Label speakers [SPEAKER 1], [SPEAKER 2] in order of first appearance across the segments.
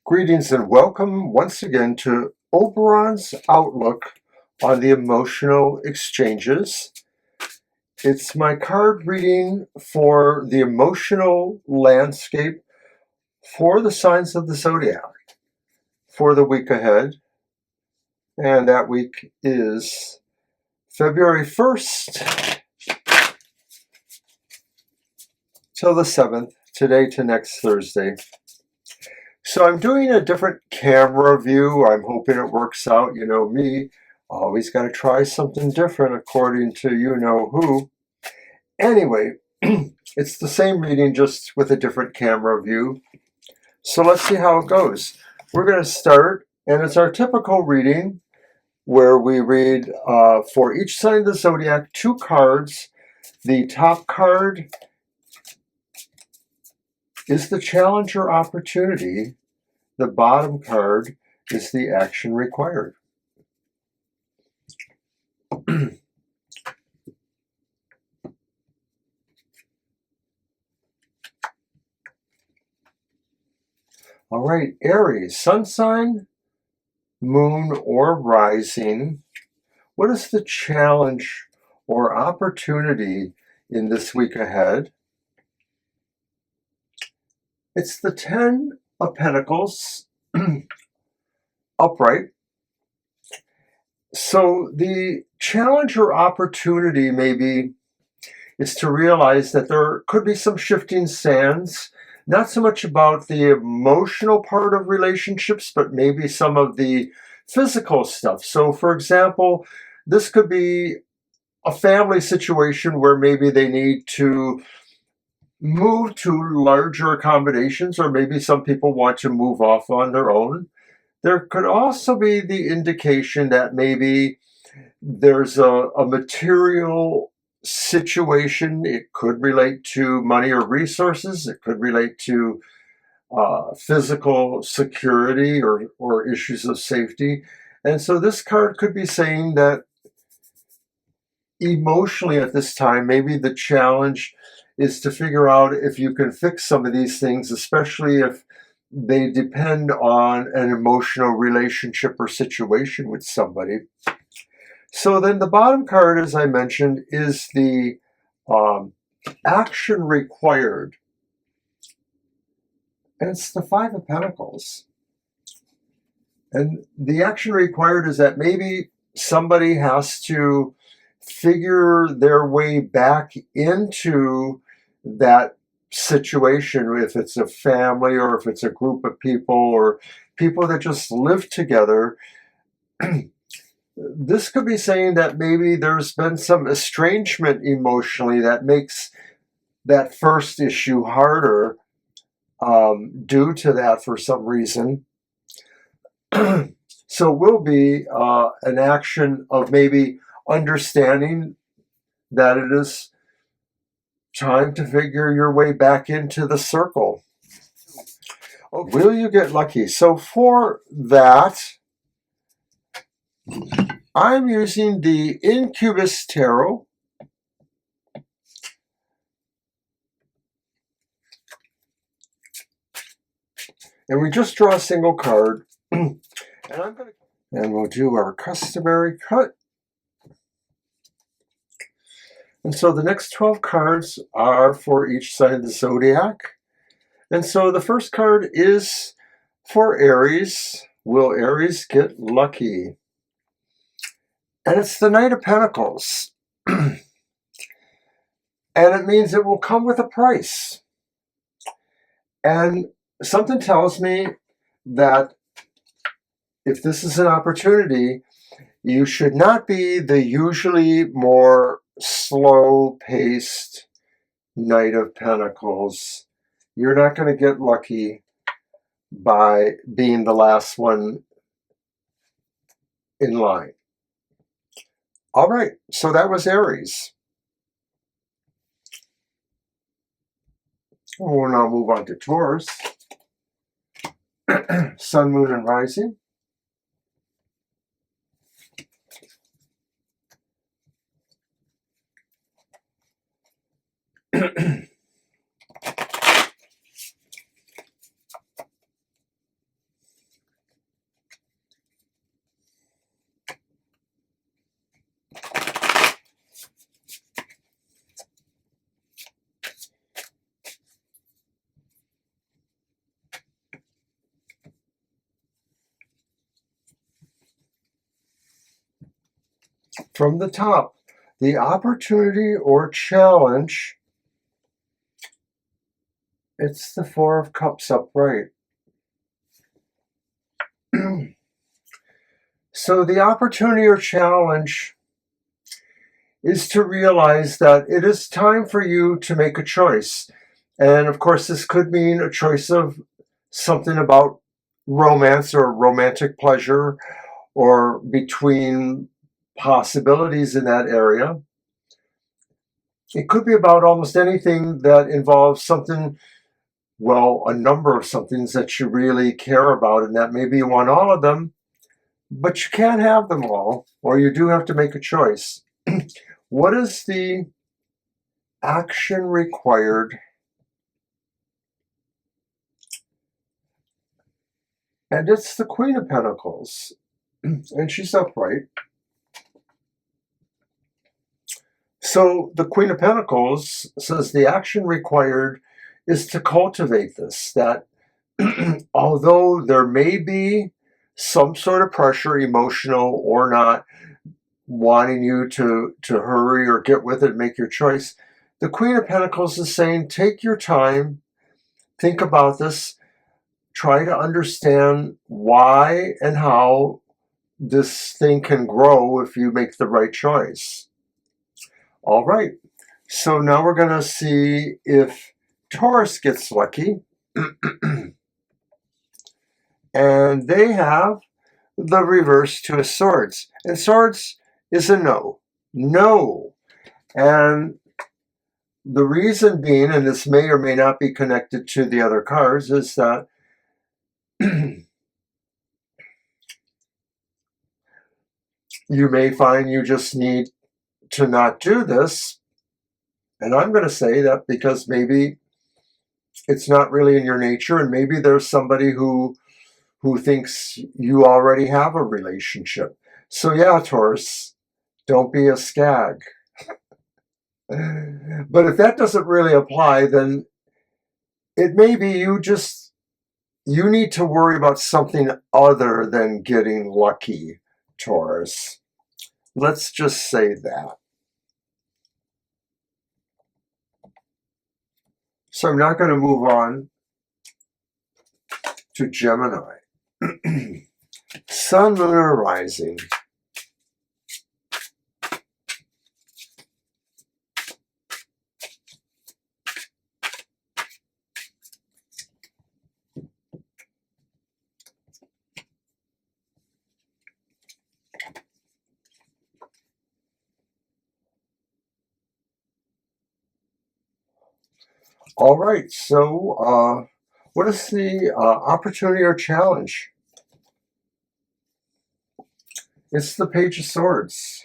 [SPEAKER 1] Greetings and welcome once again to Oberon's outlook on the emotional exchanges. It's my card reading for the emotional landscape for the signs of the zodiac for the week ahead. And that week is February 1st till the 7th, today to next Thursday. So I'm doing a different camera view. I'm hoping it works out. You know me, always got to try something different according to you-know-who. Anyway, it's the same reading just with a different camera view. So let's see how it goes. We're going to start, and it's our typical reading where we read for each sign of the zodiac 2 cards. The top card is the challenge or opportunity. The bottom card is the action required. All right, Aries, sun sign, moon, or rising. What is the challenge or opportunity in this week ahead? It's the 10 of Pentacles, upright. So the challenge or opportunity maybe is to realize that there could be some shifting sands, not so much about the emotional part of relationships, but maybe some of the physical stuff. So for example, this could be a family situation where maybe they need to move to larger accommodations, or maybe some people want to move off on their own. There could also be the indication that maybe there's a material situation. It could relate to money or resources. It could relate to physical security or issues of safety. And so this card could be saying that emotionally at this time, maybe the challenge is to figure out if you can fix some of these things, especially if they depend on an emotional relationship or situation with somebody. So then the bottom card, as I mentioned, is the action required. And it's the 5 of Pentacles. And the action required is that maybe somebody has to figure their way back into that situation, if it's a family or if it's a group of people or people that just live together. This could be saying that maybe there's been some estrangement emotionally that makes that first issue harder due to that for some reason. So it will be an action of maybe understanding that it is time to figure your way back into the circle. Okay. Will you get lucky? So for that, I'm using the Incubus Tarot. And we just draw a single card. And we'll do our customary cut. And so the next 12 cards are for each sign of the zodiac. And so the first card is for Aries. Will Aries get lucky? And it's the Knight of Pentacles. And it means it will come with a price. And something tells me that if this is an opportunity, you should not be the usually more slow-paced Knight of Pentacles. You're not going to get lucky by being the last one in line. All right, so that was Aries. We'll now move on to Taurus. Sun, Moon, and Rising. from the top, the opportunity or challenge, it's the Four of Cups upright. So the opportunity or challenge is to realize that it is time for you to make a choice. And of course, this could mean a choice of something about romance or romantic pleasure, or between possibilities in that area. It could be about almost anything that involves something, well, a number of somethings that you really care about, and that maybe you want all of them, but you can't have them all, or you do have to make a choice. What is the action required? And it's the Queen of Pentacles, and she's upright. So the Queen of Pentacles says the action required is to cultivate this, that although there may be some sort of pressure, emotional or not, wanting you to hurry or get with it, make your choice, the Queen of Pentacles is saying, take your time, think about this, try to understand why and how this thing can grow if you make the right choice. All right, so now we're going to see if Taurus gets lucky. And they have the reverse Two of Swords. And Swords is a no. No. And the reason being, and this may or may not be connected to the other cards, is that you may find you just need to not do this. And I'm going to say that because maybe it's not really in your nature, and maybe there's somebody who thinks you already have a relationship. So yeah, Taurus, don't be a skag. But if that doesn't really apply, then it may be you need to worry about something other than getting lucky, Taurus. Let's just say that. So I'm not going to move on to Gemini. Sun, Moon, or Rising. All right, so what is the opportunity or challenge? It's the Page of Swords.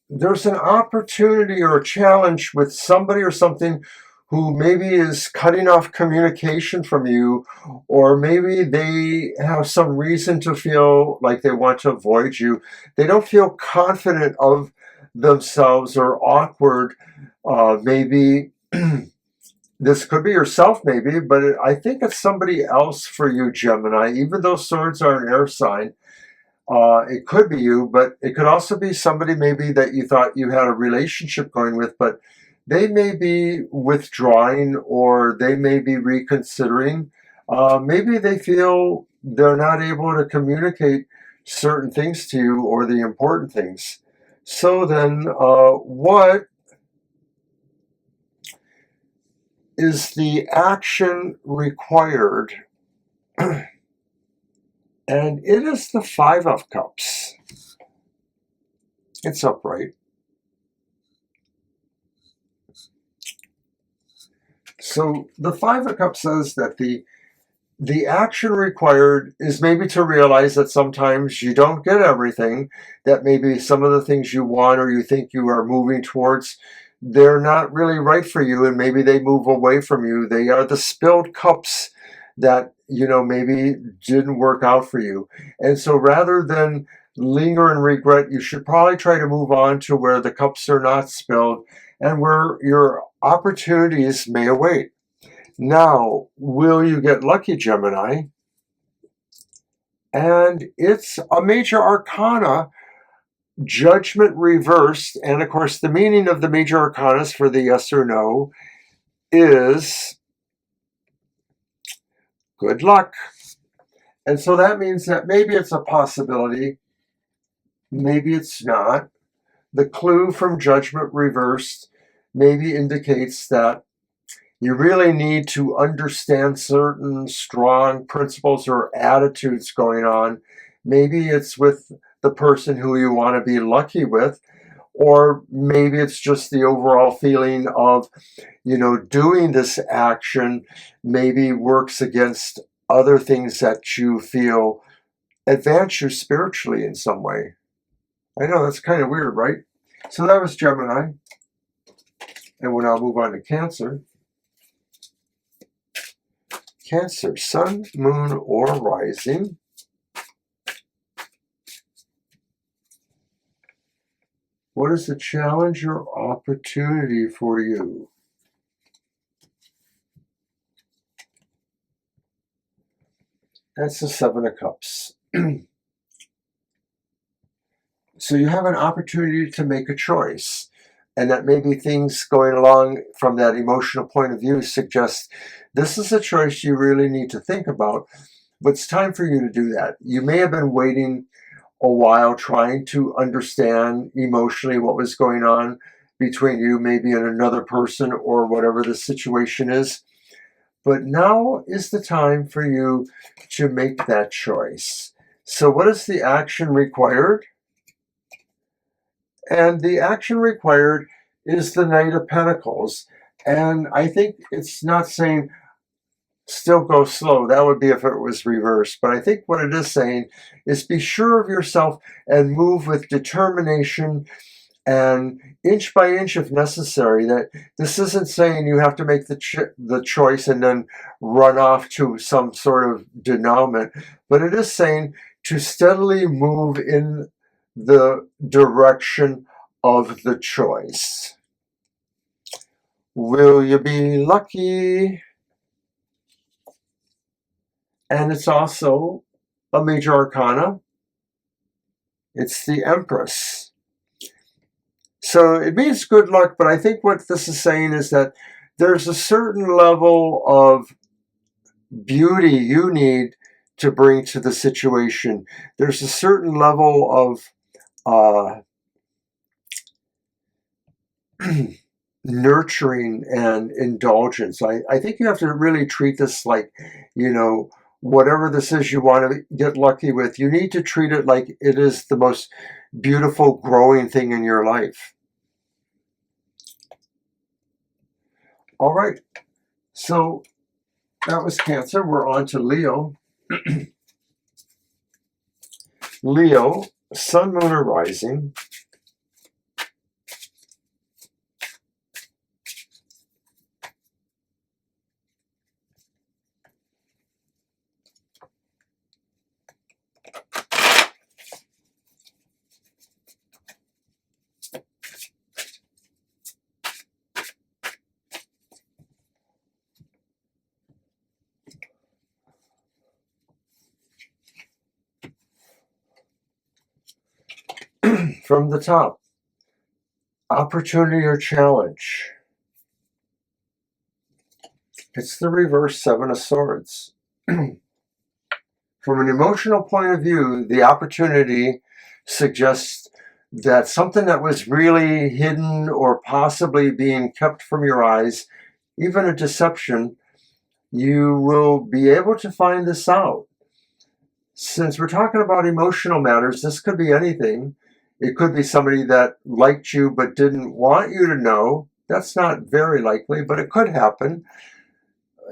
[SPEAKER 1] There's an opportunity or a challenge with somebody or something who maybe is cutting off communication from you, or maybe they have some reason to feel like they want to avoid you. They don't feel confident of themselves, or awkward. Maybe this could be yourself, maybe, but I think it's somebody else for you, Gemini. Even though swords are an air sign, it could be you, but it could also be somebody maybe that you thought you had a relationship going with, but they may be withdrawing, or they may be reconsidering. Maybe they feel they're not able to communicate certain things to you, or the important things. So then, what is the action required? And it is the Five of Cups. It's upright. So the Five of Cups says that the action required is maybe to realize that sometimes you don't get everything, that maybe some of the things you want or you think you are moving towards, they're not really right for you, and maybe they move away from you. They are the spilled cups that, maybe didn't work out for you. And so rather than linger and regret, you should probably try to move on to where the cups are not spilled and where your opportunities may await. Now, will you get lucky, Gemini? And it's a major arcana, judgment reversed. And of course, the meaning of the major arcanas for the yes or no is good luck. And so that means that maybe it's a possibility, maybe it's not. The clue from judgment reversed maybe indicates that you really need to understand certain strong principles or attitudes going on. Maybe it's with the person who you want to be lucky with, or maybe it's just the overall feeling of, doing this action maybe works against other things that you feel advance you spiritually in some way. I know that's kind of weird, right? So that was Gemini. And we'll now move on to Cancer. Cancer, sun, moon, or rising. What is the challenge or opportunity for you? That's the Seven of Cups. So you have an opportunity to make a choice. And that maybe things going along from that emotional point of view suggest this is a choice you really need to think about. But it's time for you to do that. You may have been waiting a while trying to understand emotionally what was going on between you, maybe and another person or whatever the situation is. But now is the time for you to make that choice. So what is the action required? And the action required is the Knight of Pentacles. And I think it's not saying still go slow. That would be if it was reversed. But I think what it is saying is be sure of yourself and move with determination and inch by inch if necessary. That this isn't saying you have to make the choice and then run off to some sort of denouement, but it is saying to steadily move in the direction of the choice. Will you be lucky? And it's also a major arcana. It's the Empress. So it means good luck, but I think what this is saying is that there's a certain level of beauty you need to bring to the situation. There's a certain level of nurturing and indulgence. I think you have to really treat this like, whatever this is you want to get lucky with, you need to treat it like it is the most beautiful growing thing in your life. All right. So that was Cancer. We're on to Leo. Leo, sun, moon, or rising. From the top, opportunity or challenge. It's the reverse Seven of Swords. From an emotional point of view, the opportunity suggests that something that was really hidden or possibly being kept from your eyes, even a deception, you will be able to find this out. Since we're talking about emotional matters, this could be anything. It could be somebody that liked you but didn't want you to know. That's not very likely, but it could happen.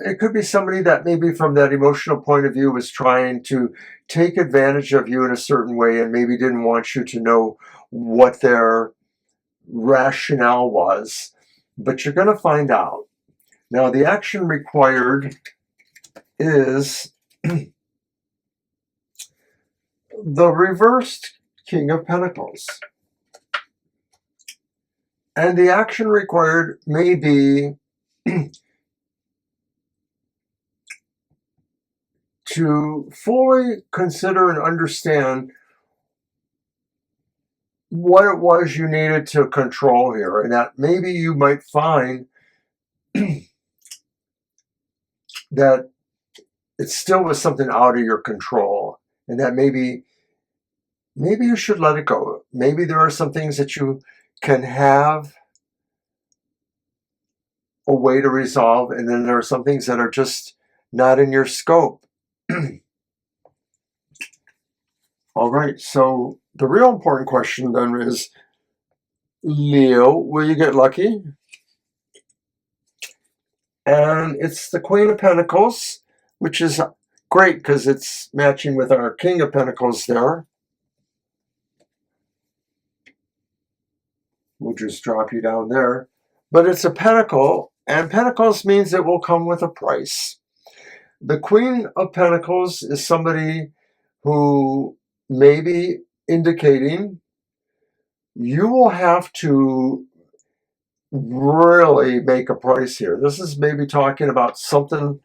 [SPEAKER 1] It could be somebody that maybe from that emotional point of view was trying to take advantage of you in a certain way and maybe didn't want you to know what their rationale was. But you're going to find out. Now, the action required is the reversed King of Pentacles. And the action required may be to fully consider and understand what it was you needed to control here, and that maybe you might find that it still was something out of your control, and that maybe you should let it go. Maybe there are some things that you can have a way to resolve, and then there are some things that are just not in your scope. All right, so the real important question then is, Leo, will you get lucky? And it's the Queen of Pentacles, which is great because it's matching with our King of Pentacles there. We'll just drop you down there. But it's a pentacle, and pentacles means it will come with a price. The Queen of Pentacles is somebody who may be indicating you will have to really make a price here. This is maybe talking about something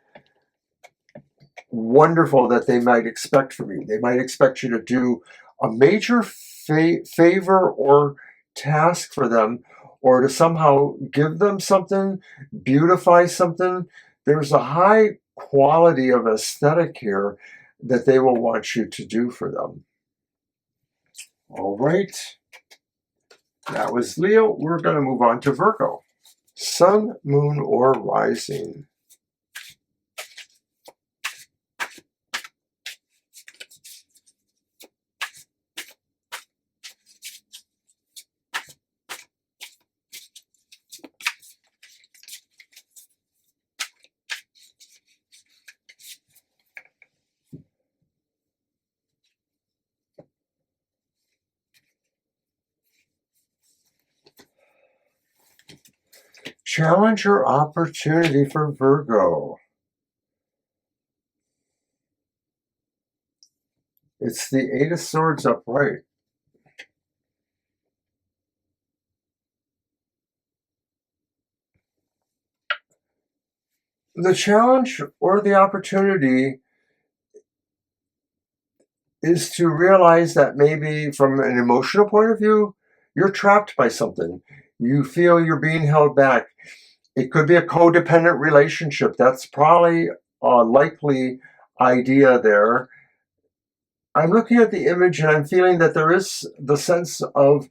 [SPEAKER 1] wonderful that they might expect from you. They might expect you to do a major favor or task for them, or to somehow give them something, beautify something. There's a high quality of aesthetic here that they will want you to do for them. All right. That was Leo. We're going to move on to Virgo. Sun, Moon, or Rising. Challenge or opportunity for Virgo. It's the Eight of Swords upright. The challenge or the opportunity is to realize that maybe from an emotional point of view, you're trapped by something. You feel you're being held back. It could be a codependent relationship. That's probably a likely idea there. I'm looking at the image and I'm feeling that there is the sense of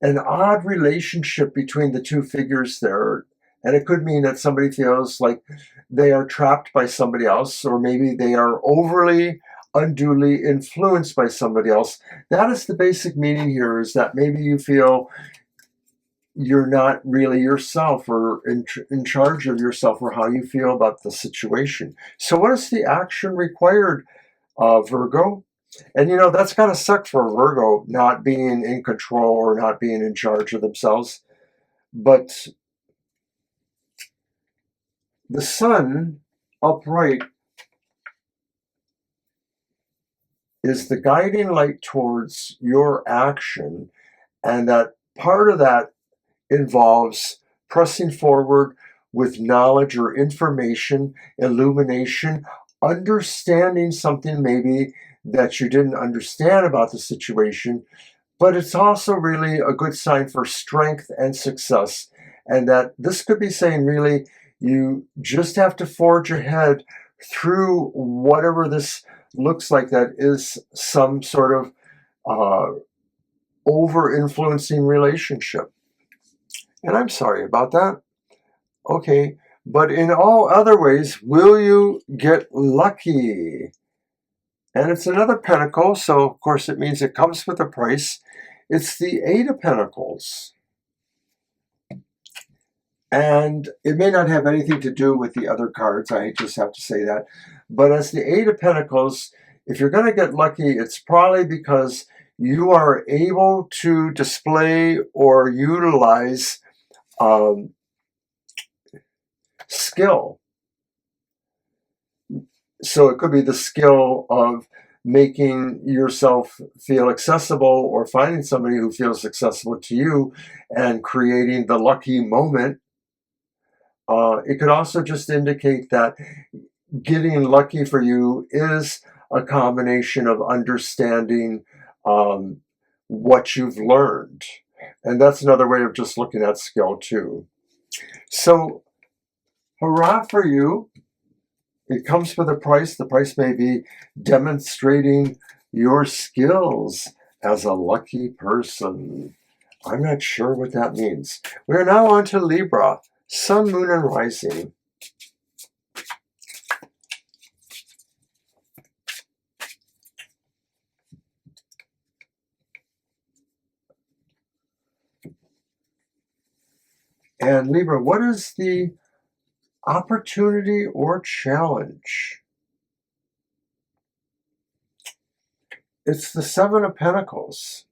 [SPEAKER 1] an odd relationship between the two figures there. And it could mean that somebody feels like they are trapped by somebody else, or maybe they are overly, unduly influenced by somebody else. That is the basic meaning here, is that maybe you feel you're not really yourself, or in charge of yourself, or how you feel about the situation. So what is the action required, Virgo? And you know, that's got to suck for a Virgo, not being in control or not being in charge of themselves. But the Sun upright is the guiding light towards your action, and that part of that involves pressing forward with knowledge or information, illumination, understanding something maybe that you didn't understand about the situation, but it's also really a good sign for strength and success. And that this could be saying really, you just have to forge ahead through whatever this looks like that is some sort of over-influencing relationship. And I'm sorry about that. Okay, but in all other ways, will you get lucky? And it's another pentacle, so of course it means it comes with a price. It's the Eight of Pentacles. And it may not have anything to do with the other cards, I just have to say that. But as the Eight of Pentacles, if you're going to get lucky, it's probably because you are able to display or utilize skill. So it could be the skill of making yourself feel accessible, or finding somebody who feels accessible to you and creating the lucky moment. It could also just indicate that getting lucky for you is a combination of understanding what you've learned. And that's another way of just looking at skill too. So, hurrah for you. It comes with a price. The price may be demonstrating your skills as a lucky person. I'm not sure what that means. We are now on to Libra, Sun, Moon, and Rising. And Libra, what is the opportunity or challenge? It's the Seven of Pentacles.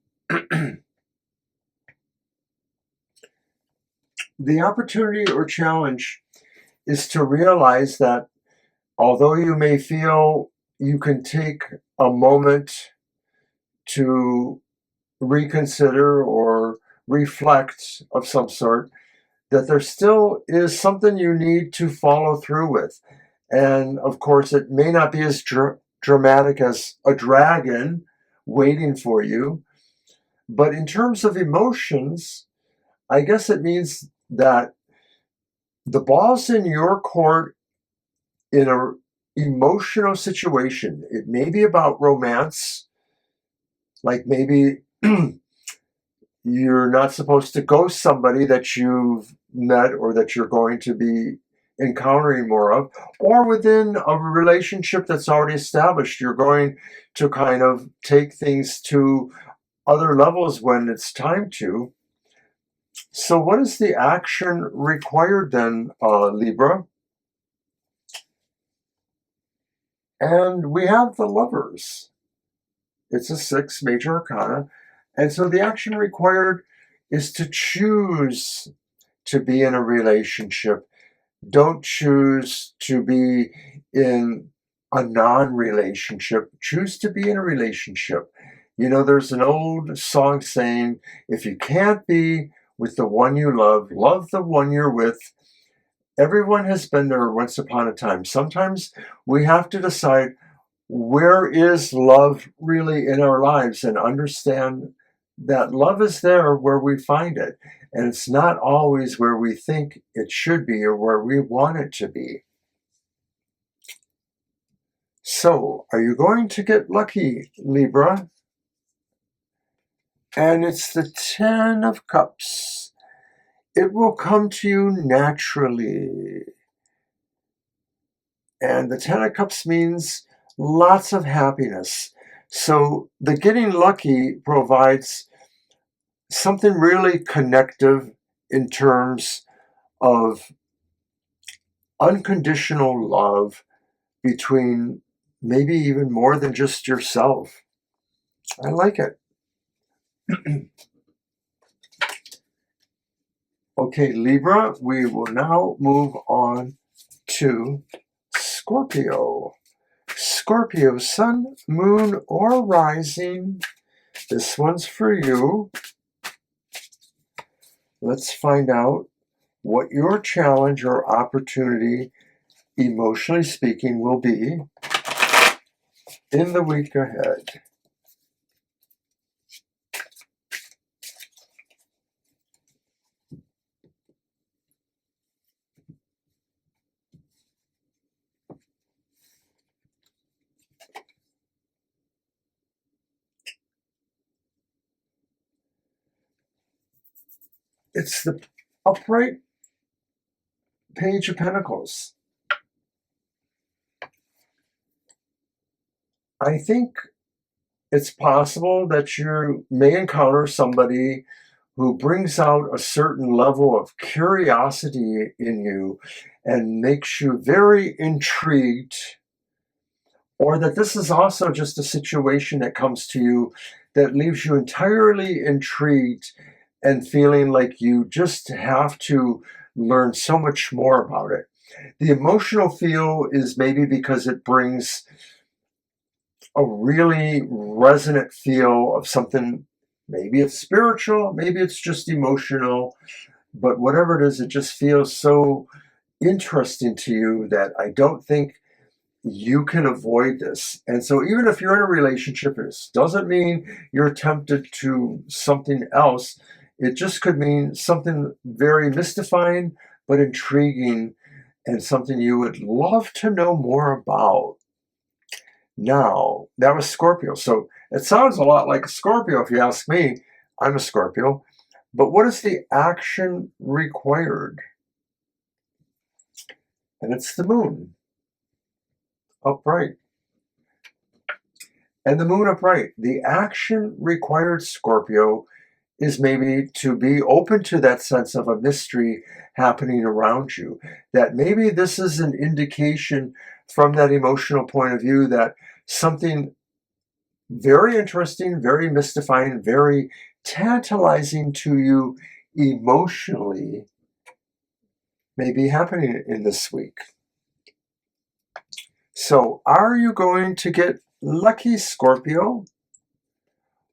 [SPEAKER 1] The opportunity or challenge is to realize that although you may feel you can take a moment to reconsider or reflect of some sort, that there still is something you need to follow through with. And of course, it may not be as dramatic as a dragon waiting for you, but in terms of emotions, I guess it means that the ball's in your court in an emotional situation. It may be about romance, like maybe you're not supposed to ghost somebody that you've met or that you're going to be encountering more of, or within a relationship that's already established, you're going to kind of take things to other levels when it's time to. So what is the action required then, Libra? And we have the Lovers. It's a 6 major arcana. And so the action required is to choose to be in a relationship. Don't choose to be in a non-relationship. Choose to be in a relationship. You know, there's an old song saying, if you can't be with the one you love the one you're with. Everyone has been there once upon a time. Sometimes we have to decide, where is love really in our lives, and understand that love is there where we find it. And it's not always where we think it should be or where we want it to be. So, are you going to get lucky, Libra? And it's the 10 of Cups. It will come to you naturally. And the 10 of Cups means lots of happiness. So the getting lucky provides something really connective in terms of unconditional love between maybe even more than just yourself. I like it. Okay, Libra, we will now move on to Scorpio. Scorpio, Sun, Moon, or Rising. This one's for you. Let's find out what your challenge or opportunity, emotionally speaking, will be in the week ahead. It's the upright Page of Pentacles. I think it's possible that you may encounter somebody who brings out a certain level of curiosity in you and makes you very intrigued, or that this is also just a situation that comes to you that leaves you entirely intrigued and feeling like you just have to learn so much more about it. The emotional feel is maybe because it brings a really resonant feel of something. Maybe it's spiritual, maybe it's just emotional, but whatever it is, it just feels so interesting to you that I don't think you can avoid this. And so even if you're in a relationship, it doesn't mean you're tempted to something else. It just could mean something very mystifying but intriguing and something you would love to know more about. Now, that was Scorpio. So it sounds a lot like a Scorpio if you ask me. I'm a Scorpio. But what is the action required? And it's the moon upright. And the moon upright. The action required, Scorpio, is maybe to be open to that sense of a mystery happening around you. That maybe this is an indication from that emotional point of view that something very interesting, very mystifying, very tantalizing to you emotionally may be happening in this week. So are you going to get lucky, Scorpio?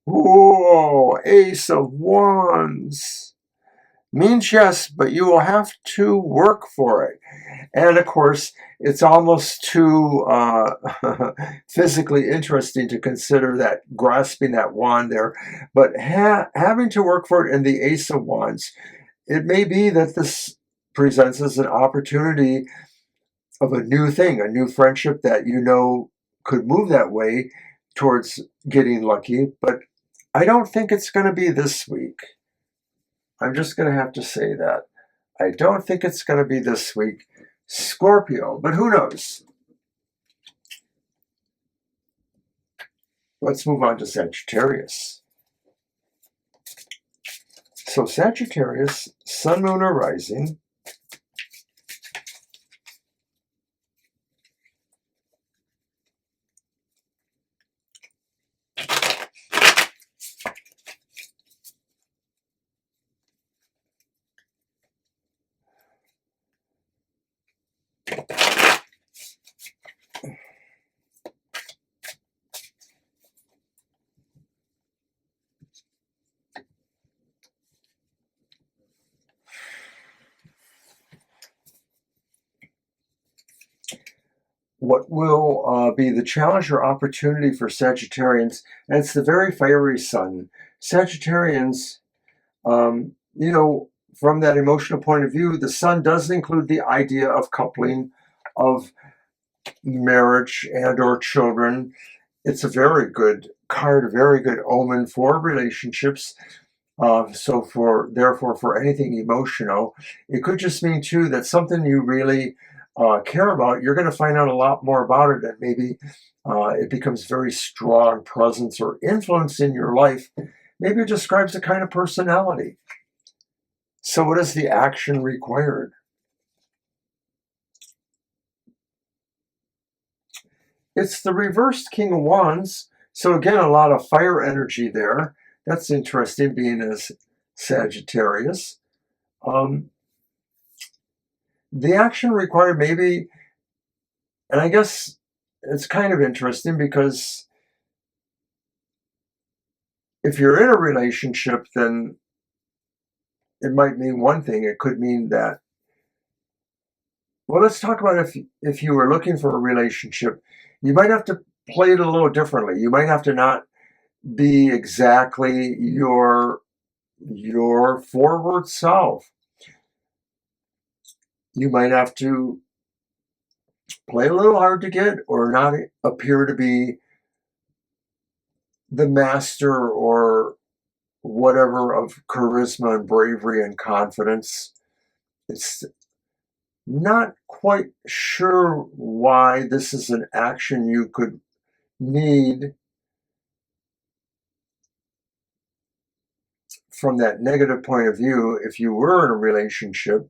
[SPEAKER 1] Whoa, Ace of Wands. Means yes, but you will have to work for it. And of course, it's almost too physically interesting to consider that, grasping that wand there. But having to work for it in the Ace of Wands, it may be that this presents as an opportunity of a new thing, a new friendship that you know could move that way towards getting lucky. But I don't think it's going to be this week. I'm just going to have to say that. I don't think it's going to be this week, Scorpio, but who knows? Let's move on to Sagittarius. So Sagittarius, Sun, Moon, or Rising. What will be the challenge or opportunity for Sagittarians? And it's the very fiery Sun. Sagittarians, you know, from that emotional point of view, the Sun does include the idea of coupling, of marriage and or children. It's a very good card, a very good omen for relationships. Therefore, for anything emotional, it could just mean too that something you really care about, you're going to find out a lot more about it, and maybe it becomes very strong presence or influence in your life. Maybe it describes the kind of personality. So what is the action required? It's the reversed King of Wands. So again, a lot of fire energy there. That's interesting, being as Sagittarius. The action required maybe, and I guess it's kind of interesting because if you're in a relationship, then it might mean one thing. It could mean that, well, let's talk about if you were looking for a relationship, you might have to play it a little differently. You might have to not be exactly your forward self. You might have to play a little hard to get or not appear to be the master or whatever of charisma and bravery and confidence. It's not quite sure why this is an action you could need from that negative point of view. If you were in a relationship,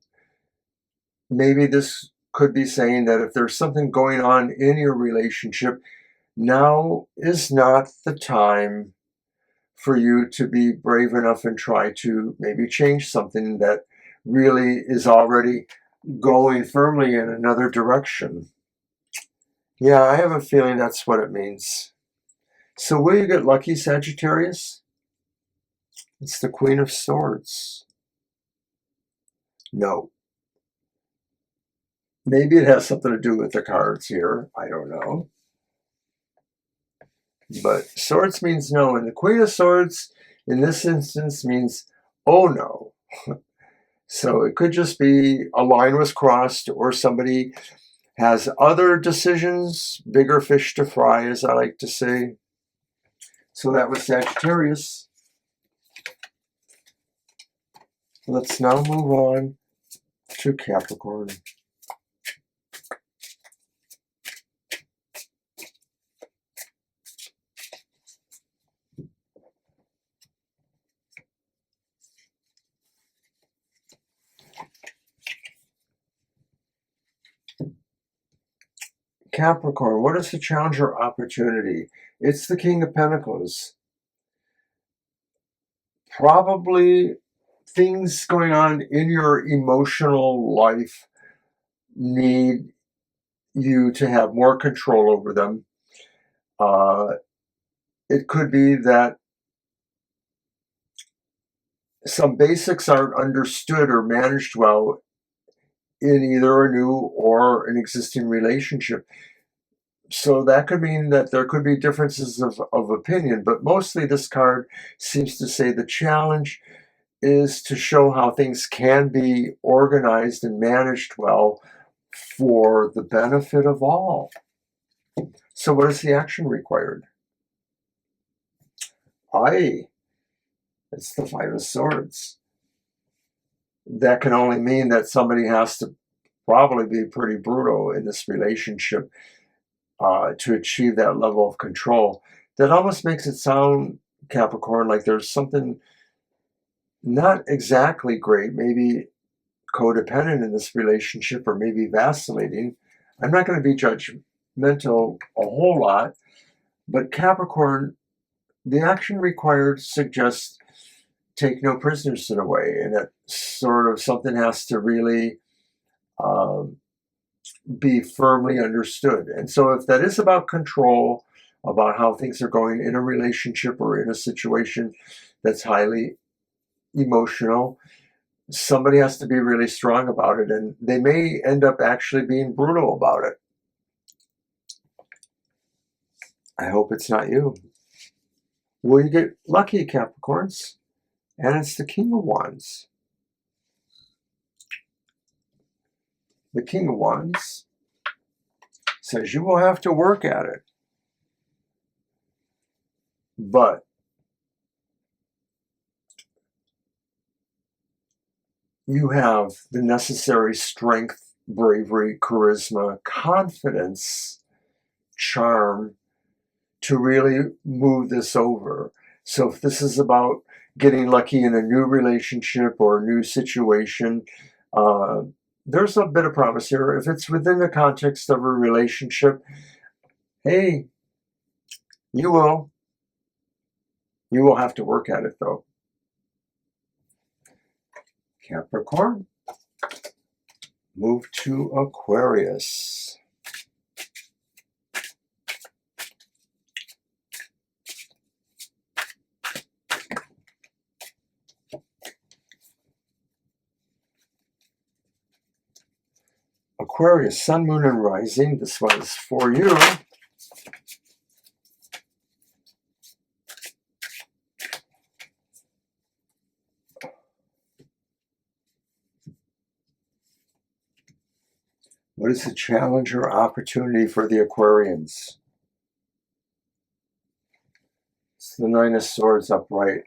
[SPEAKER 1] maybe this could be saying that if there's something going on in your relationship, now is not the time for you to be brave enough and try to maybe change something that really is already going firmly in another direction. Yeah, I have a feeling that's what it means. So will you get lucky, Sagittarius? It's the Queen of Swords. No. Maybe it has something to do with the cards here. I don't know. But Swords means no, and the Queen of Swords in this instance means oh no. So it could just be a line was crossed, or somebody has other decisions, bigger fish to fry, as I like to say. So that was Sagittarius. Let's now move on to Capricorn. Capricorn, what is the challenge or opportunity? It's the King of Pentacles. Probably things going on in your emotional life need you to have more control over them. It could be that some basics aren't understood or managed well in either a new or an existing relationship. So that could mean that there could be differences of opinion, but mostly this card seems to say the challenge is to show how things can be organized and managed well for the benefit of all. So what is the action required? It's the Five of Swords. That can only mean that somebody has to probably be pretty brutal in this relationship to achieve that level of control. That almost makes it sound, Capricorn, like there's something not exactly great, maybe codependent in this relationship, or maybe vacillating. I'm not going to be judgmental a whole lot, but Capricorn, the action required suggests take no prisoners in a way, and that sort of something has to really be firmly understood. And so if that is about control, about how things are going in a relationship or in a situation that's highly emotional, somebody has to be really strong about it, and they may end up actually being brutal about it. I hope it's not you. Will you get lucky, Capricorns? And it's the King of Wands. The King of Wands says you will have to work at it, but you have the necessary strength, bravery, charisma, confidence, charm to really move this over. So if this is about getting lucky in a new relationship or a new situation, there's a bit of promise here. If it's within the context of a relationship, hey, you will have to work at it though. Capricorn, move to Aquarius. Aquarius, Sun, Moon, and Rising. This one is for you. What is the challenge or opportunity for the Aquarians? It's the Nine of Swords upright.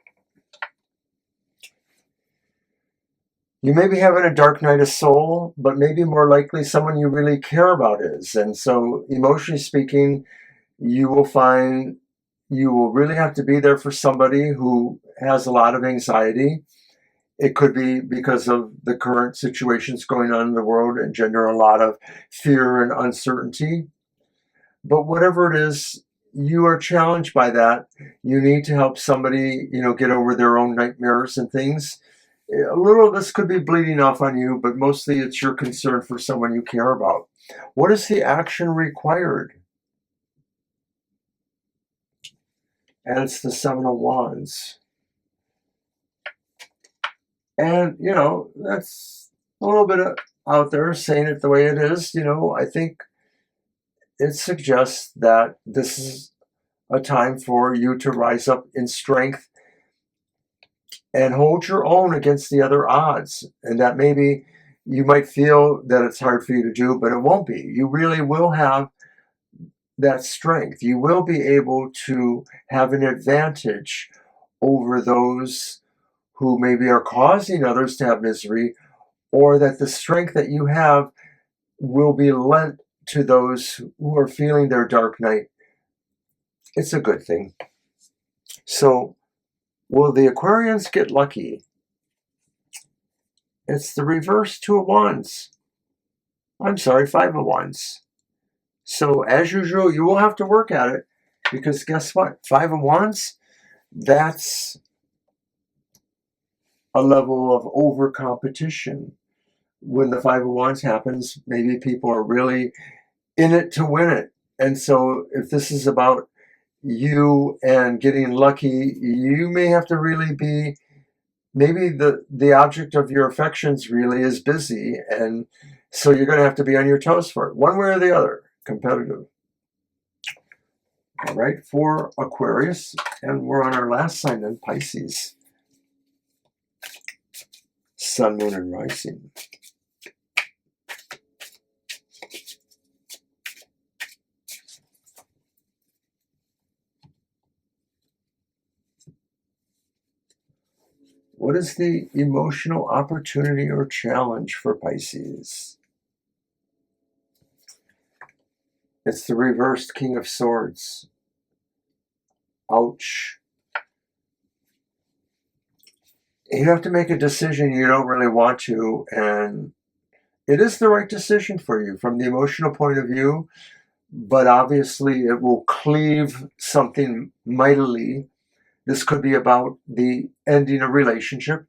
[SPEAKER 1] You may be having a dark night of soul, but maybe more likely someone you really care about is. And so emotionally speaking, you will find you will really have to be there for somebody who has a lot of anxiety. It could be because of the current situations going on in the world engender a lot of fear and uncertainty. But whatever it is, you are challenged by that. You need to help somebody, get over their own nightmares and things. A little of this could be bleeding off on you, but mostly it's your concern for someone you care about. What is the action required? And it's the Seven of Wands. And, that's a little bit of out there saying it the way it is, I think it suggests that this is a time for you to rise up in strength and hold your own against the other odds. And that maybe you might feel that it's hard for you to do, but it won't be. You really will have that strength. You will be able to have an advantage over those who maybe are causing others to have misery, or that the strength that you have will be lent to those who are feeling their dark night. It's a good thing. So, will the Aquarians get lucky? It's the reverse Two of Wands. I'm sorry, Five of Wands. So, as usual, you will have to work at it, because guess what? Five of Wands, that's a level of over competition. When the Five of Wands happens, maybe people are really in it to win it. And so if this is about you and getting lucky, you may have to really be, maybe the object of your affections really is busy, and so you're going to have to be on your toes for it, one way or the other, competitive. All right, for Aquarius, and we're on our last sign then, Pisces. Sun, Moon, and Rising. What is the emotional opportunity or challenge for Pisces? It's the reversed King of Swords. Ouch. You have to make a decision you don't really want to, and it is the right decision for you from the emotional point of view, but obviously it will cleave something mightily. This could be about the ending a relationship,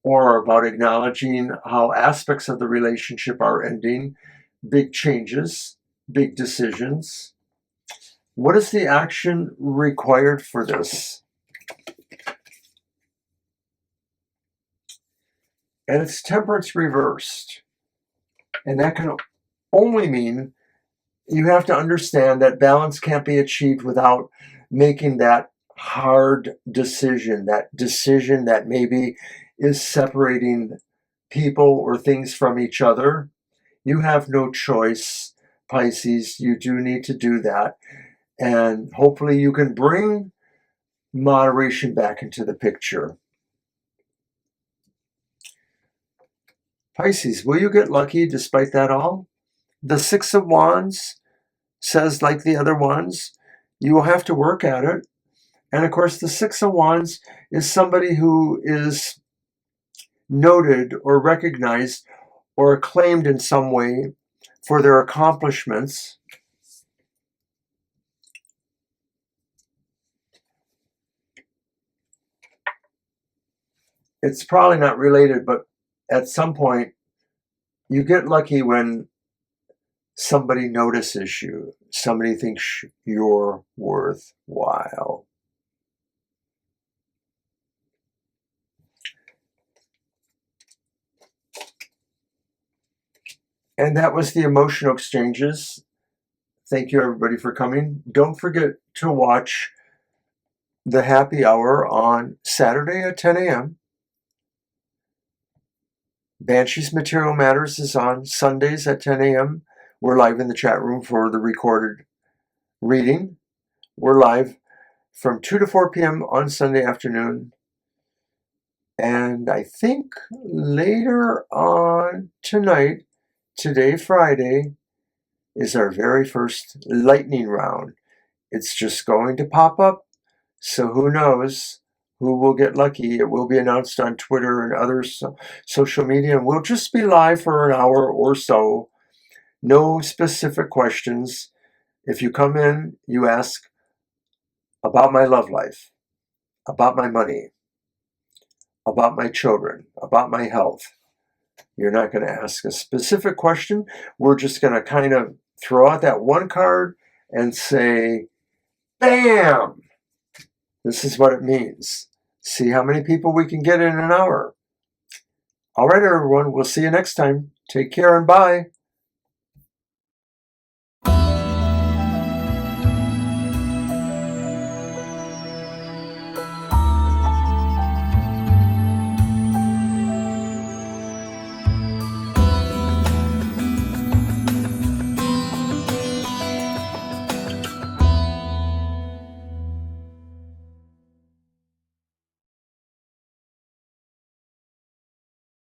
[SPEAKER 1] or about acknowledging how aspects of the relationship are ending, big changes, big decisions. What is the action required for this? And it's Temperance reversed. And that can only mean you have to understand that balance can't be achieved without making that hard decision that maybe is separating people or things from each other. You have no choice, Pisces. You do need to do that. And hopefully you can bring moderation back into the picture. Pisces, will you get lucky despite that all? The Six of Wands says, like the other ones, you will have to work at it. And of course, the Six of Wands is somebody who is noted or recognized or acclaimed in some way for their accomplishments. It's probably not related, but at some point, you get lucky when somebody notices you, somebody thinks you're worthwhile. And that was the emotional exchanges. Thank you, everybody, for coming. Don't forget to watch the happy hour on Saturday at 10 a.m. Banshee's Material Matters is on Sundays at 10 a.m. We're live in the chat room for the recorded reading. We're live from 2 to 4 p.m. on Sunday afternoon. And I think later on tonight, today, Friday, is our very first lightning round. It's just going to pop up, so who knows who will get lucky. It will be announced on Twitter and other social media, and we'll just be live for an hour or so. No specific questions. If you come in, you ask about my love life, about my money, about my children, about my health. You're not going to ask a specific question. We're just going to kind of throw out that one card and say, bam! This is what it means. See how many people we can get in an hour. All right, everyone. We'll see you next time. Take care and bye.